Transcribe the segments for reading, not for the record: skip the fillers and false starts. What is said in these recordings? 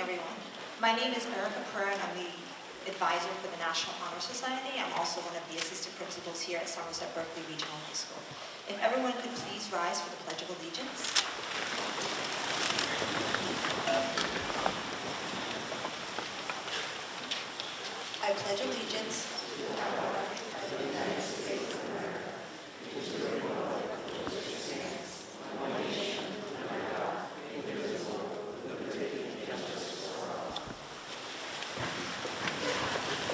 everyone. My name is Erica Kerr, and I'm the advisor for the National Honor Society. I'm also one of the assistant principals here at Somerset Berkeley Regional High School. If everyone could please rise for the Pledge of Allegiance. I pledge allegiance to the United States of America, to the republic which stands, one nation, under God, indivisible, with liberty and justice for all.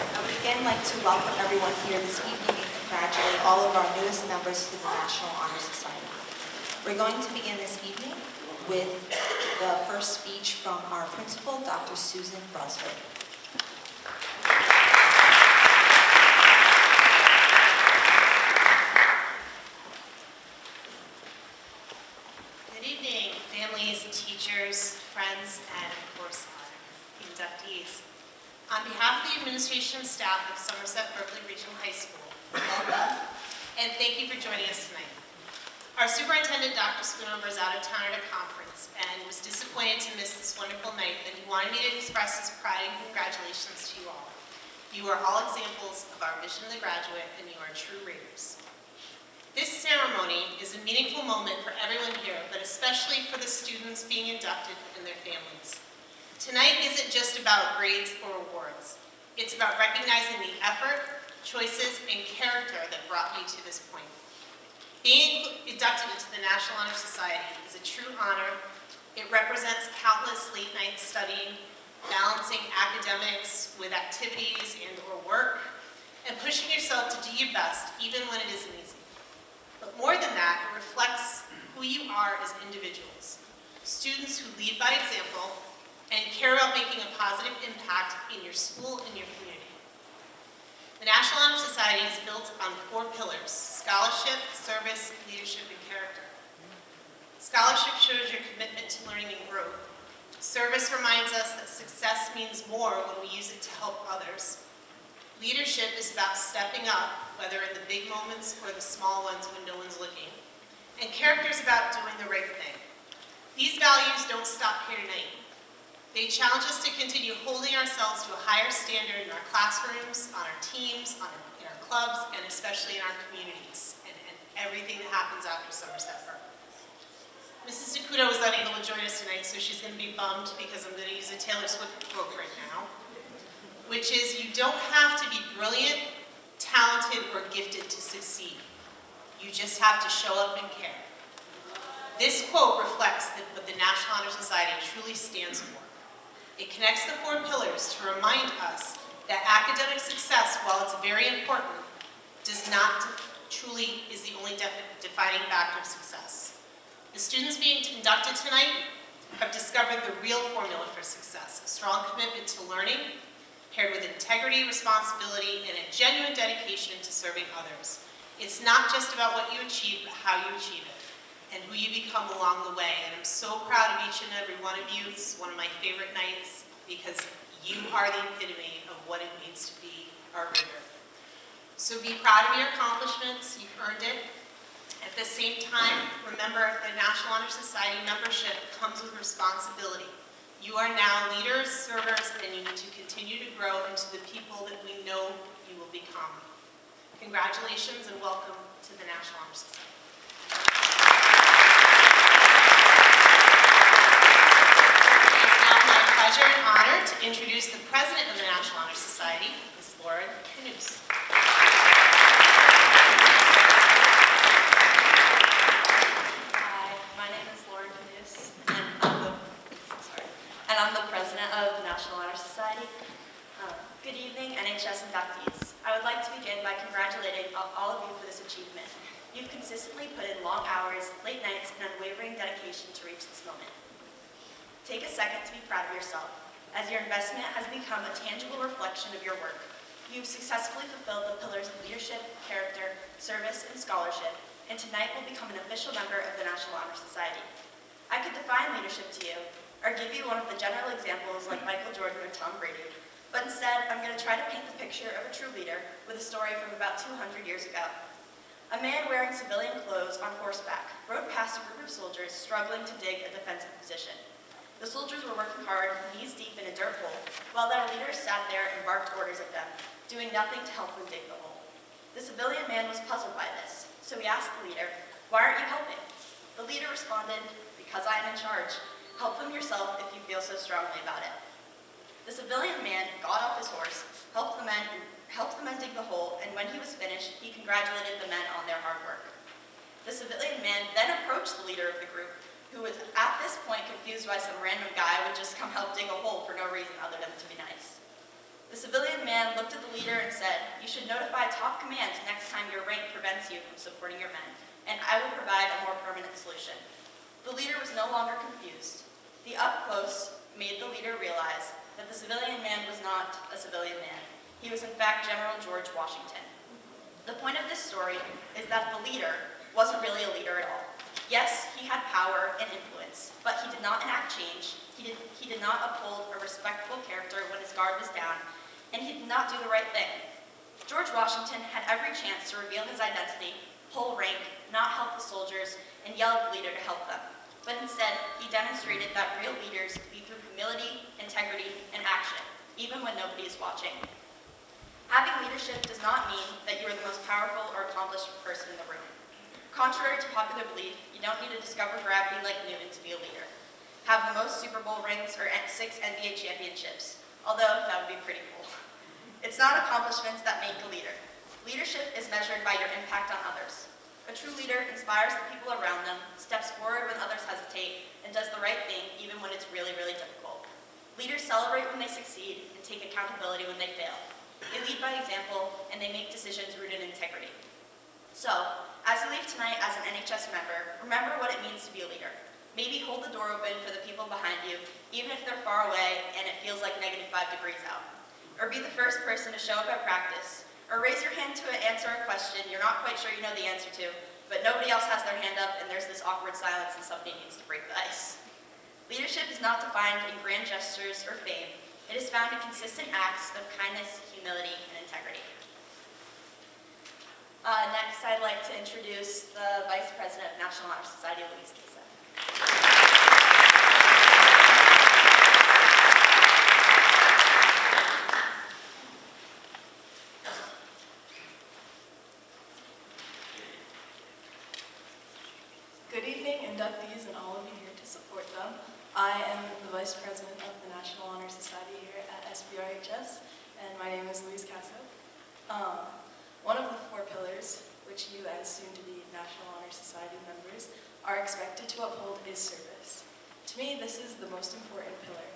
I would again like to welcome everyone here this evening and congratulate all of our newest members to the National Honor Society. We're going to begin this evening with the first speech from our principal, Dr. Susan Brusford. Teachers, friends, and of course, inductees. On behalf of the administration and staff of Somerset Berkeley Regional High School, welcome, and thank you for joining us tonight. Our superintendent, Dr. Schoonover, is out of town at a conference and was disappointed to miss this wonderful night, but he wanted me to express his pride and congratulations to you all. You are all examples of our mission of the graduate, and you are true readers. This ceremony is a meaningful moment for everyone here, but especially for the students being inducted and their families. Tonight isn't just about grades or awards. It's about recognizing the effort, choices, and character that brought you to this point. Being inducted into the National Honor Society is a true honor. It represents countless late nights studying, balancing academics with activities and or work, and pushing yourself to do your best even when it isn't easy. But more than that, it reflects who you are as individuals. Students who lead by example and care about making a positive impact in your school and your community. The National Honor Society is built on 4 pillars: scholarship, service, leadership, and character. Scholarship shows your commitment to learning and growth. Service reminds us that success means more when we use it to help others. Leadership is about stepping up, whether in the big moments or the small ones when no one's looking. And character is about doing the right thing. These values don't stop here tonight. They challenge us to continue holding ourselves to a higher standard in our classrooms, on our teams, in our clubs, and especially in our communities, and everything that happens after Somerset Berkeley. Mrs. Sakuda was unable to join us tonight, so she's going to be bummed because I'm going to use a Taylor Swift quote right now, which is, you don't have to be brilliant, talented, or gifted to succeed. You just have to show up and care. This quote reflects what the National Honor Society truly stands for. It connects the 4 pillars to remind us that academic success, while it's very important, truly is the only defining factor of success. The students being inducted tonight have discovered the real formula for success: a strong commitment to learning, paired with integrity, responsibility, and a genuine dedication to serving others. It's not just about what you achieve, but how you achieve it, and who you become along the way. And I'm so proud of each and every one of you. It's one of my favorite nights because you are the epitome of what it means to be our reader. So be proud of your accomplishments. You've earned it. At the same time, remember the National Honor Society membership comes with responsibility. You are now leaders, servers, and you need to continue to grow into the people that we know you will become. Congratulations and welcome to the National Honor Society. It's now my pleasure and honor to introduce the President of the National Honor Society, Ms. Laura Knus. I'm the president of the National Honor Society. Good evening, NHS inductees. I would like to begin by congratulating all of you for this achievement. You've consistently put in long hours, late nights, and unwavering dedication to reach this moment. Take a second to be proud of yourself, as your investment has become a tangible reflection of your work. You've successfully fulfilled the pillars of leadership, character, service, and scholarship, and tonight will become an official member of the National Honor Society. I could define leadership to you, or give you one of the general examples like Michael Jordan or Tom Brady, but instead I'm going to try to paint the picture of a true leader with a story from about 200 years ago. A man wearing civilian clothes on horseback rode past a group of soldiers struggling to dig a defensive position. The soldiers were working hard, knees deep in a dirt hole, while their leaders sat there and barked orders at them, doing nothing to help them dig the hole. The civilian man was puzzled by this, so he asked the leader, "Why aren't you helping?" The leader responded, "Because I am in charge. Help them yourself if you feel so strongly about it." The civilian man got off his horse, helped the men dig the hole, and when he was finished, he congratulated the men on their hard work. The civilian man then approached the leader of the group, who was at this point confused why some random guy would just come help dig a hole for no reason other than to be nice. The civilian man looked at the leader and said, "You should notify top command next time your rank prevents you from supporting your men, and I will provide a more permanent solution." The leader was no longer confused. The up close made the leader realize that the civilian man was not a civilian man. He was in fact General George Washington. The point of this story is that the leader wasn't really a leader at all. Yes, he had power and influence, but he did not enact change. He did not uphold a respectable character when his guard was down, and he did not do the right thing. George Washington had every chance to reveal his identity, pull rank, not help the soldiers, and yell at the leader to help them. But instead, he demonstrated that real leaders lead through humility, integrity, and action, even when nobody is watching. Having leadership does not mean that you are the most powerful or accomplished person in the room. Contrary to popular belief, you don't need to discover gravity like Newton to be a leader. Have the most Super Bowl rings or 6 NBA championships, although that would be pretty cool. It's not accomplishments that make a leader. Leadership is measured by your impact on others. A true leader inspires the people around them, steps forward when others hesitate, and does the right thing even when it's really, really difficult. Leaders celebrate when they succeed and take accountability when they fail. They lead by example, and they make decisions rooted in integrity. So, as you leave tonight as an NHS member, remember what it means to be a leader. Maybe hold the door open for the people behind you, even if they're far away and it feels like -5 degrees out. Or be the first person to show up at practice. Or raise your hand to answer a question you're not quite sure you know the answer to, but nobody else has their hand up and there's this awkward silence and somebody needs to break the ice. Leadership is not defined in grand gestures or fame. It is found in consistent acts of kindness, humility, and integrity. Next, I'd like to introduce the Vice President of National Honor Society, Louise Kisa. Good evening, inductees and all of you here to support them. I am the Vice President of the National Honor Society here at SBRHS, and my name is Louise Casso. One of the 4 pillars, which you as soon-to-be National Honor Society members are expected to uphold, is service. To me, this is the most important pillar.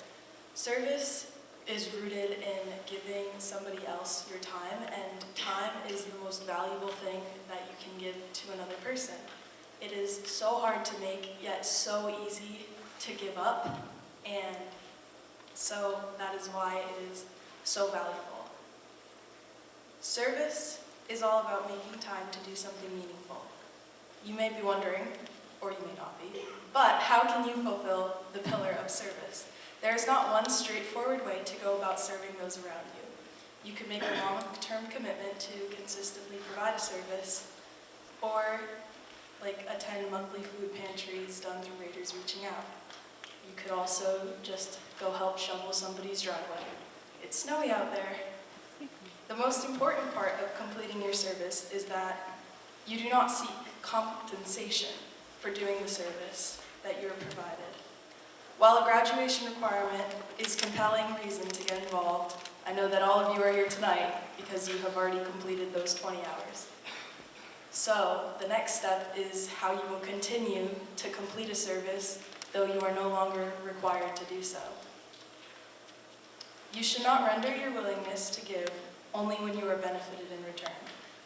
Service is rooted in giving somebody else your time, and time is the most valuable thing that you can give to another person. It is so hard to make, yet so easy to give up, and so that is why it is so valuable. Service is all about making time to do something meaningful. You may be wondering, or you may not be, but how can you fulfill the pillar of service? There is not one straightforward way to go about serving those around you. You could make a long-term commitment to consistently provide a service, or attend monthly food pantries done through Raiders Reaching Out. You could also just go help shovel somebody's driveway. It's snowy out there. The most important part of completing your service is that you do not seek compensation for doing the service that you are provided. While a graduation requirement is a compelling reason to get involved, I know that all of you are here tonight because you have already completed those 20 hours. So, the next step is how you will continue to complete a service, though you are no longer required to do so. You should not render your willingness to give only when you are benefited in return.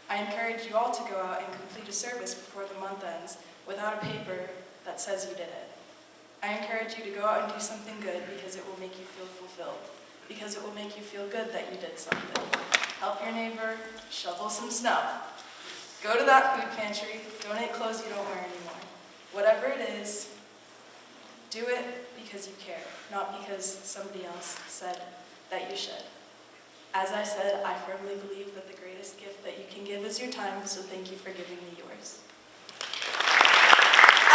I encourage you all to go out and complete a service before the month ends without a paper that says you did it. I encourage you to go out and do something good because it will make you feel fulfilled, because it will make you feel good that you did something. Help your neighbor, shovel some snow. Go to that food pantry, donate clothes you don't wear anymore. Whatever it is, do it because you care, not because somebody else said that you should. As I said, I firmly believe that the greatest gift that you can give is your time, so thank you for giving me yours.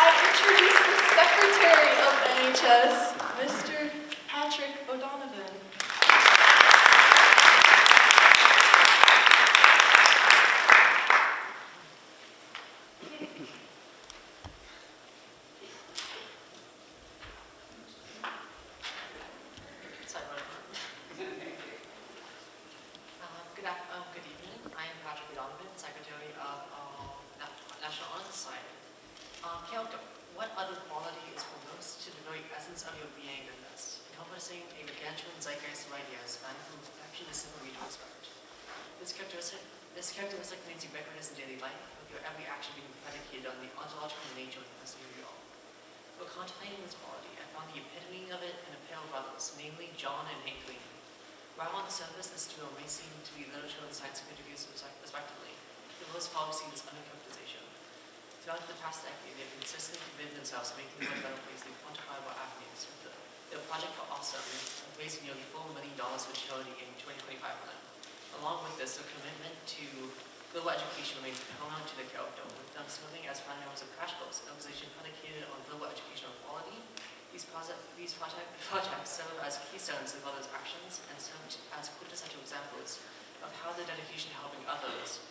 I introduce the Secretary of NHS, Mr. Patrick O'Donovan. Good evening. I am Patrick O'Donovan, Secretary of National Honor Society. Character, what other quality is foremost to the very essence of your being than this, encompassing a gargantuan zeitgeist of ideas spanning from perfection to simple retrospect? This characteristic remains ubiquitous in daily life, with your every action being predicated on the ontological nature of the person you are. While contemplating this quality, I found the epitome of it in a pair of brothers, namely John and Hank Green. While on the surface, this duo may seem to be literature and science communities respectively, the most probably see this under-characterization. Throughout the past decade, they have consistently committed themselves to making the world a better place through quantifiable avenues. Their project for Awesome raised nearly $4 million for charity in 2025 alone. Along with this, their commitment to global education remains paramount to their character, with them serving as founders of Crash Course, an organization predicated on global educational quality. These projects serve as keystones of others' actions and serve as quintessential examples of how the dedication to helping others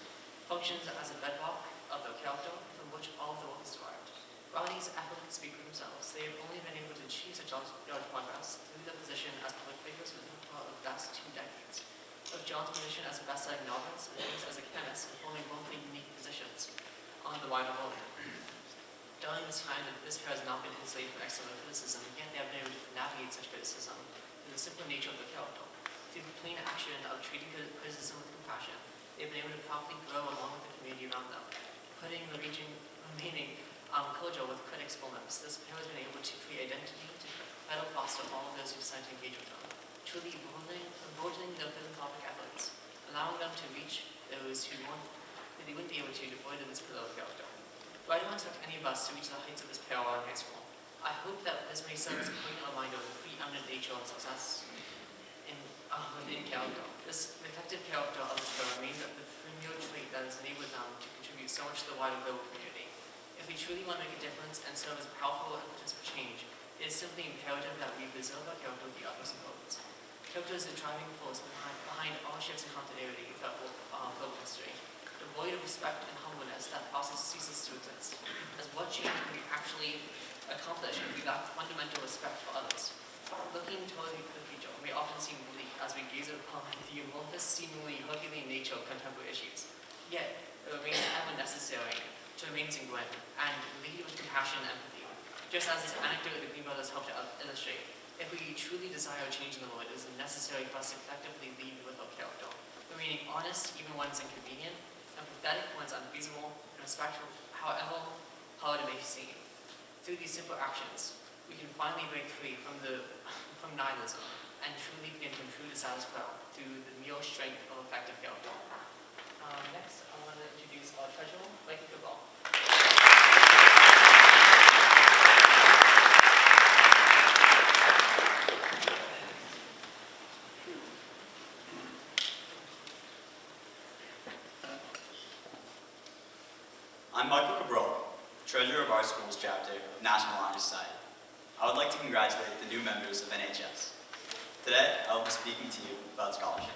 functions as a bedrock of their character from which all of the work is derived. While these efforts speak for themselves, they have only been able to achieve such large progress through their position as public figures within the last 2 decades. Of John's position as a best-selling novelist and his as a chemist, performing both unique positions on the wider world. During this time, this pair has not been insulated from external criticism, yet they have been able to navigate such criticism through the simple nature of the character. Through the plain action of treating criticism with compassion, they have been able to properly grow along with the community around them. Putting the remaining cordial with critics foremost, this pair has been able to create identity to better foster all of those who decide to engage with them, truly emboldening their philanthropic efforts, allowing them to reach those who they wouldn't be able to devoid of this pillar of character. But I don't expect any of us to reach the heights of this pair while in high school. I hope that this may serve as a poignant reminder of the preeminent nature of success within character. This reflective character of this pair remains the premier trait that has enabled them to contribute so much to the wider global community. If we truly want to make a difference and serve as a powerful impetus for change, it is simply imperative that we preserve our character with the utmost importance. Character is the driving force behind all shifts in continuity throughout global history. Devoid of respect and humbleness, that process ceases to exist. As what change can we actually accomplish if we lack fundamental respect for others? Looking toward the future may often seem bleak as we gaze upon the amorphous, seemingly Herculean nature of contemporary issues. Yet, it remains ever necessary to remain sanguine and lead with compassion and empathy. Just as this anecdote the Green Brothers helped to illustrate, if we truly desire change in the world, it is necessary for us to collectively lead with our character, remaining honest even when it's inconvenient, empathetic when it's unreasonable, and respectful however hard it may seem. Through these simple actions, we can finally break free from nihilism and truly begin to improve the status quo through the mere strength of effective character. Next, I want to introduce our treasurer, Mike Cabral. I'm Michael Cabral, treasurer of our school's chapter of National Honor Society. I would like to congratulate the new members of NHS. Today, I will be speaking to you about scholarship.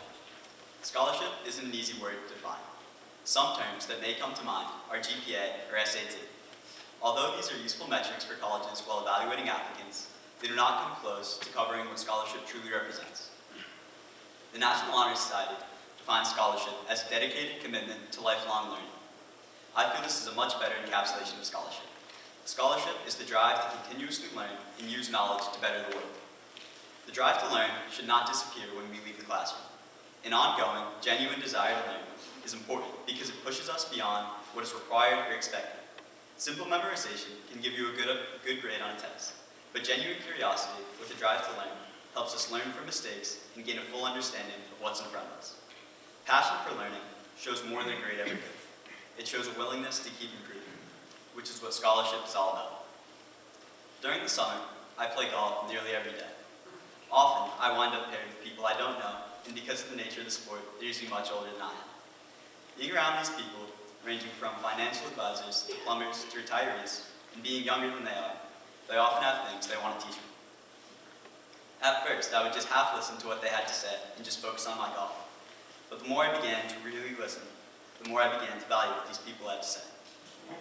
Scholarship isn't an easy word to define. Some terms that may come to mind are GPA or SAT. Although these are useful metrics for colleges while evaluating applicants, they do not come close to covering what scholarship truly represents. The National Honor Society defines scholarship as a dedicated commitment to lifelong learning. I feel this is a much better encapsulation of scholarship. Scholarship is the drive to continuously learn and use knowledge to better the world. The drive to learn should not disappear when we leave the classroom. An ongoing, genuine desire to learn is important because it pushes us beyond what is required or expected. Simple memorization can give you a good grade on a test, but genuine curiosity with a drive to learn helps us learn from mistakes and gain a full understanding of what's in front of us. Passion for learning shows more than a grade ever could. It shows a willingness to keep improving, which is what scholarship is all about. During the summer, I play golf nearly every day. Often, I wind up paired with people I don't know, and because of the nature of the sport, they're usually much older than I am. Being around these people, ranging from financial advisors to plumbers to retirees, and being younger than they are, They often have things they want to teach me. At first, I would just half listen to what they had to say and just focus on my golf. But the more I began to really listen, the more I began to value what these people had to say.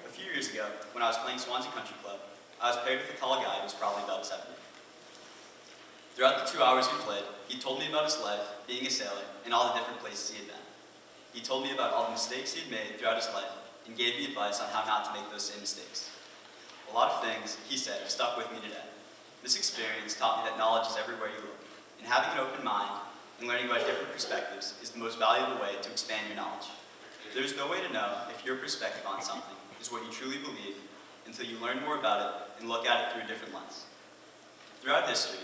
A few years ago, when I was playing Swansea Country Club, I was paired with a tall guy who was probably about 70. Throughout the 2 hours we played, he told me about his life, being a sailor, and all the different places he had been. He told me about all the mistakes he had made throughout his life, and gave me advice on how not to make those same mistakes. A lot of things, he said, have stuck with me today. This experience taught me that knowledge is everywhere you look, and having an open mind and learning about different perspectives is the most valuable way to expand your knowledge. There's no way to know if your perspective on something is what you truly believe until you learn more about it and look at it through a different lens. Throughout history,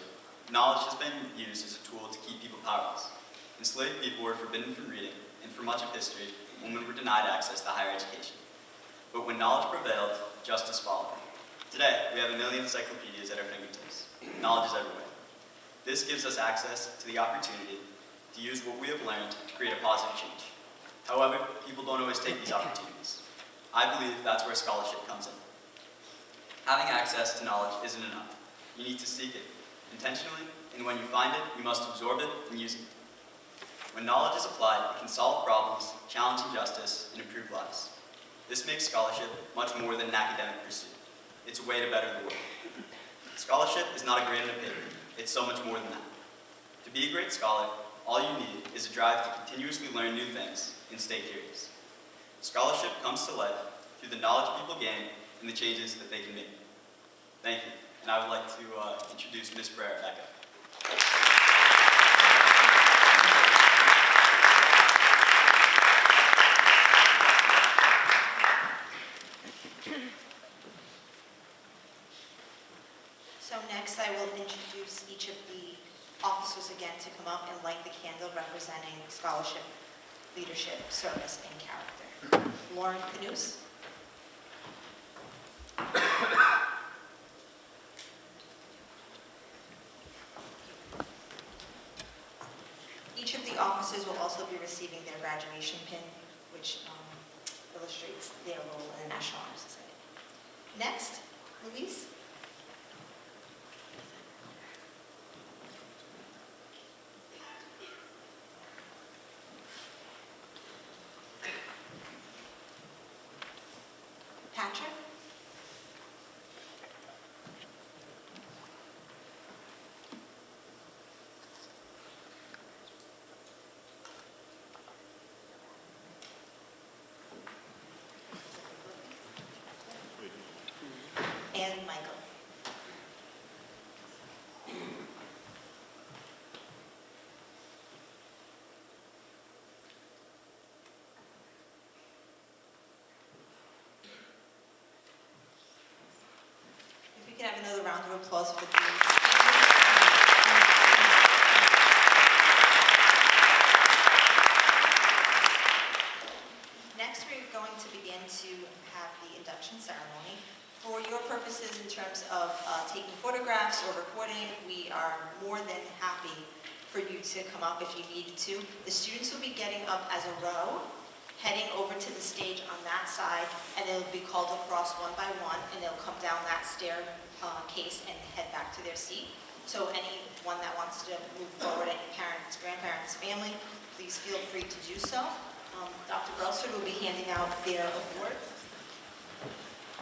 knowledge has been used as a tool to keep people powerless. Enslaved people were forbidden from reading, and for much of history, women were denied access to higher education. But when knowledge prevailed, justice followed. Today, we have a million encyclopedias at our fingertips. Knowledge is everywhere. This gives us access to the opportunity to use what we have learned to create a positive change. However, people don't always take these opportunities. I believe that's where scholarship comes in. Having access to knowledge isn't enough. You need to seek it intentionally, and when you find it, you must absorb it and use it. When knowledge is applied, it can solve problems, challenge injustice, and improve lives. This makes scholarship much more than an academic pursuit. It's a way to better the world. Scholarship is not a grade on a paper. It's so much more than that. To be a great scholar, all you need is a drive to continuously learn new things and stay curious. Scholarship comes to life through the knowledge people gain and the changes that they can make. Thank you, and I would like to introduce Ms. Brer back up. So next I will introduce each of the officers again to come up and light the candle representing scholarship, leadership, service, and character. Lauren Canoes. Each of the officers will also be receiving their graduation pin, which illustrates their role in the National Honor Society. Next, Louise. Patrick. And Michael. If we can have another round of applause for the speakers. Next, we're going to begin to have the induction ceremony. For your purposes in terms of taking photographs or recording, we are more than happy for you to come up if you needed to. The students will be getting up as a row, heading over to the stage on that side, and they'll be called across one by one, and they'll come down that staircase and head back to their seat. So anyone that wants to move forward, any parents, grandparents, family, please feel free to do so. Dr. Brailsford will be handing out their awards.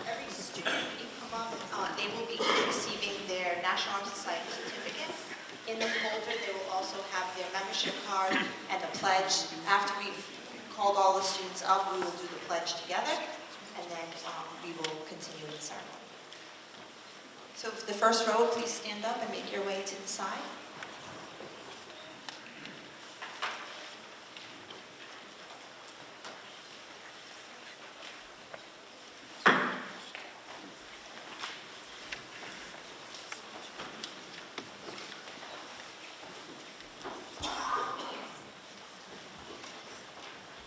Every student you come up, they will be receiving their National Honor Society certificate. In the folder, they will also have their membership card and the pledge. After we've called all the students up, we will do the pledge together, and then we will continue the ceremony. So if the first row, please stand up and make your way to the side.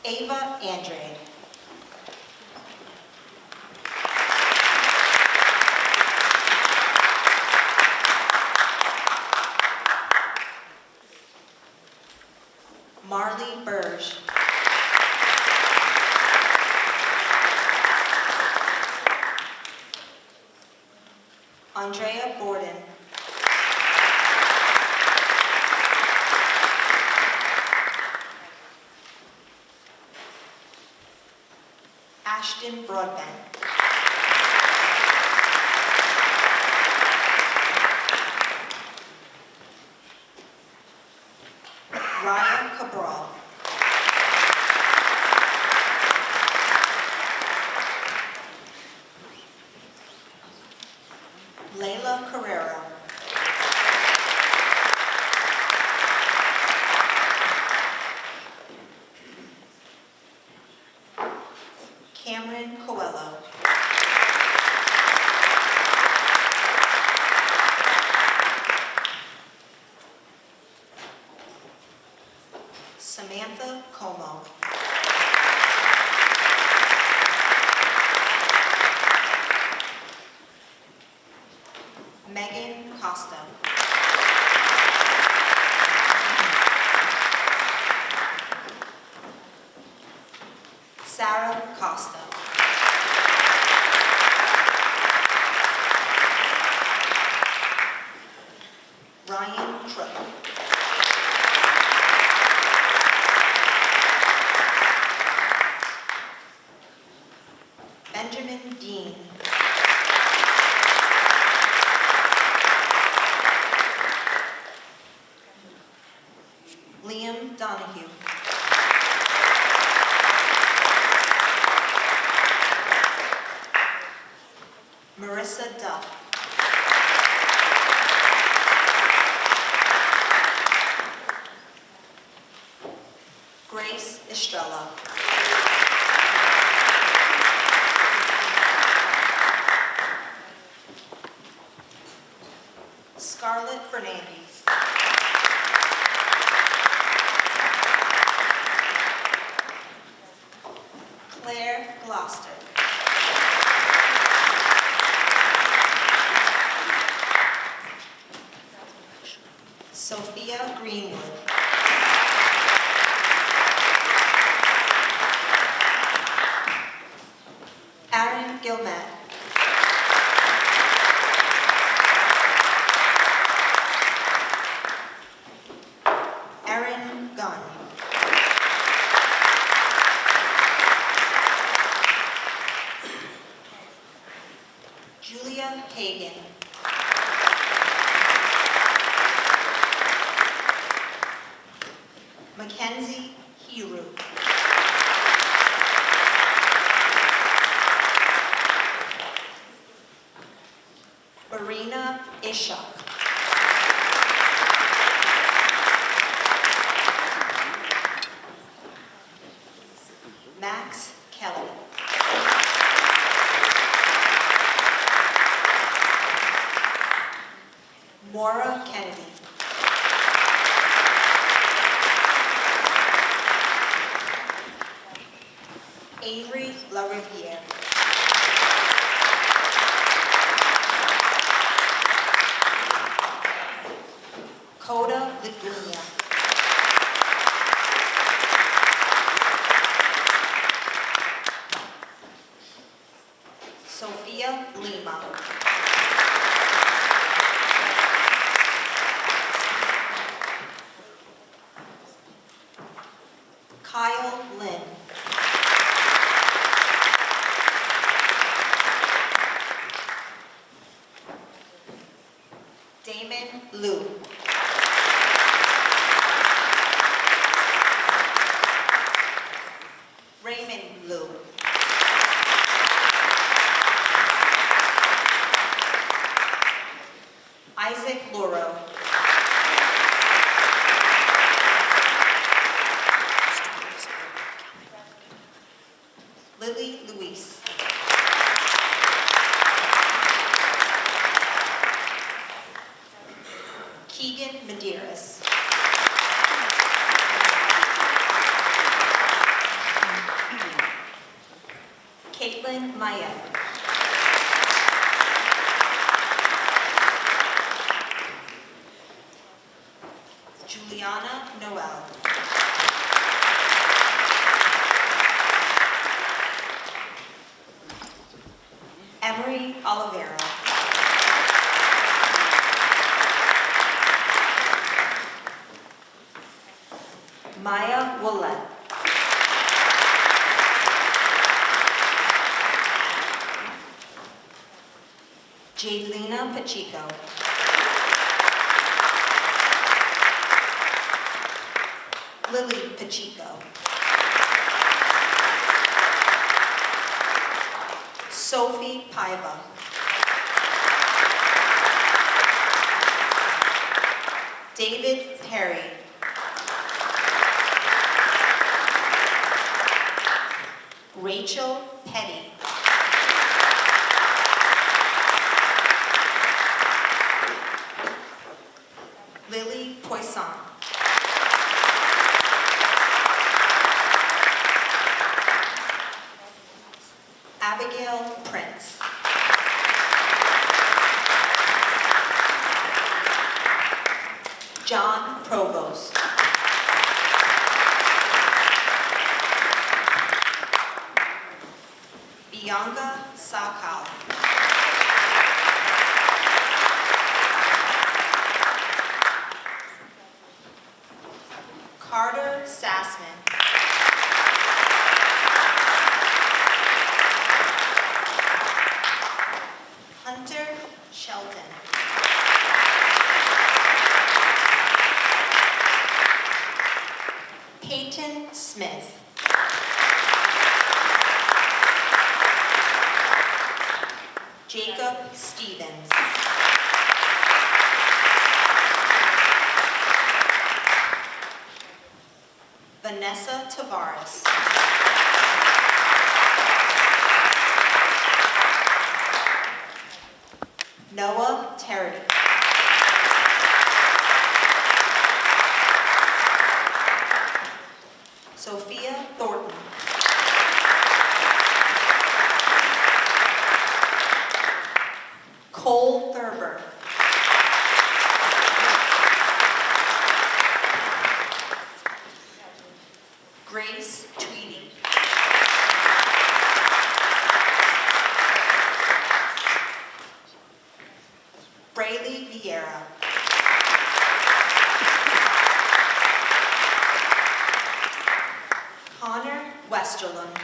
Ava Andrade. Marley Burge. Andrea Borden. Ashton Broadbent. Ryan Cabral. Layla Carrera. Cameron Coelho. Samantha Como. Megan Costa. Sarah Costa. Ryan Crook. Benjamin Dean. Liam Donahue. Marissa Duff. Grace Estrella. Scarlett Fernandez. Claire Gloucester. Sophia Greenwood. Aaron Gilmet. Aaron Gunn. Julia Hagan. Mackenzie Hiru. Marina Ishak. Max Kelly. Maura Kennedy. Avery LaRiviere. Coda Ligunia. Sophia Lima. Kyle Lynn. Damon Liu. Raymond Liu. Isaac Loro. Lily Luis. Keegan Medeiros. Caitlin Mayette. Juliana Noel. Emery Oliveira. Maya Willett. Jadelina Pacheco. Lily Pacheco. Sophie Paiva. David Perry. Rachel Petty. Lily Poisson. Abigail Prince. John Provost. Bianca Sakal. Carter Sassman. Hunter Shelton. Peyton Smith. Jacob Stevens. Vanessa Tavares. Noah Terry. Sophia Thornton. Cole Thurber. Grace Tweedy. Braylee Vieira. Connor Westerlund.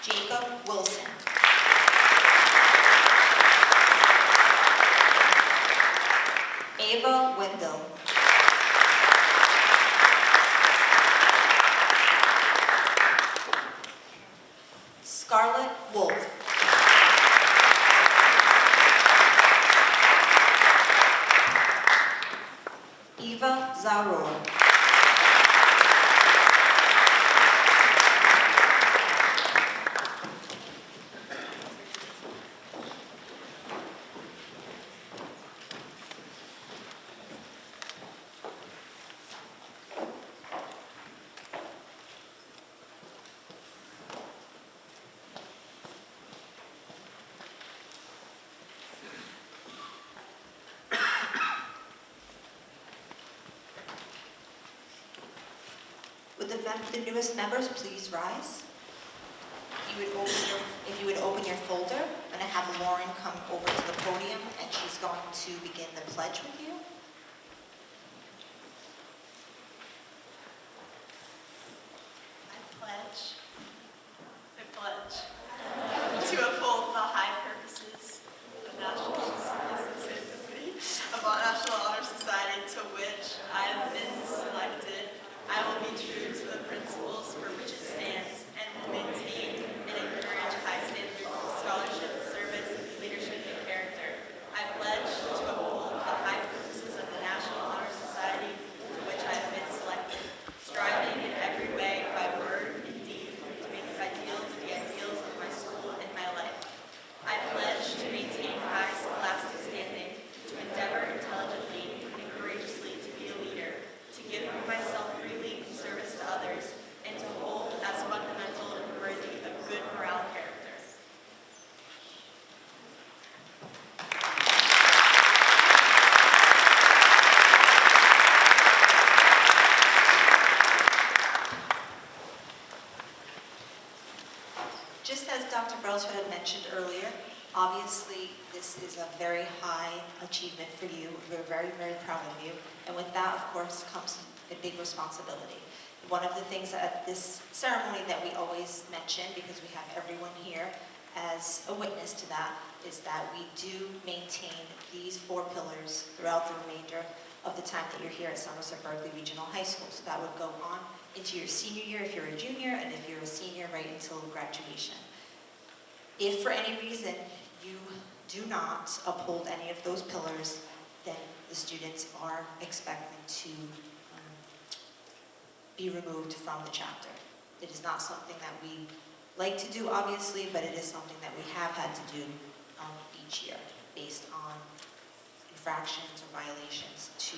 Jacob Wilson. Ava Wendell. Scarlett Wolf. Eva Zaror. Would the newest members please rise? If you would open your folder, I'm going to have Lauren come over to the podium and she's going to begin the pledge with you. I pledge to uphold the high purposes of the National Honor Society to which I have been selected. I will be true to the principles for which it stands and will maintain and encourage high standards of scholarship, service, leadership, and character. I pledge to uphold the high purposes of the National Honor Society to which I have been selected, striving in every way by word and deed to make the ideals of my school and my life. I pledge to maintain high scholastic standing, to endeavor intelligently and courageously to be a leader, to give of myself freely in service to others, and to hold as fundamental and worthy of good moral character. Just as Dr. Brailsford had mentioned earlier, Obviously, this is a very high achievement for you. We're very, very proud of you. And with that, of course, comes a big responsibility. One of the things at this ceremony that we always mention, because we have everyone here as a witness to that, is that we do maintain these 4 pillars throughout the remainder of the time that you're here at Somerset Berkeley Regional High School. So that would go on into your senior year if you're a junior, and if you're a senior, right until graduation. If for any reason you do not uphold any of those pillars, then the students are expected to be removed from the chapter. It is not something that we like to do, obviously, but it is something that we have had to do each year based on infractions or violations to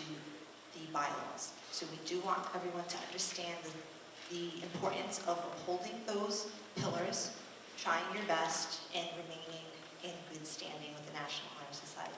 the bylaws. So we do want everyone to understand the importance of upholding those pillars, trying your best, and remaining in good standing with the National Honor Society.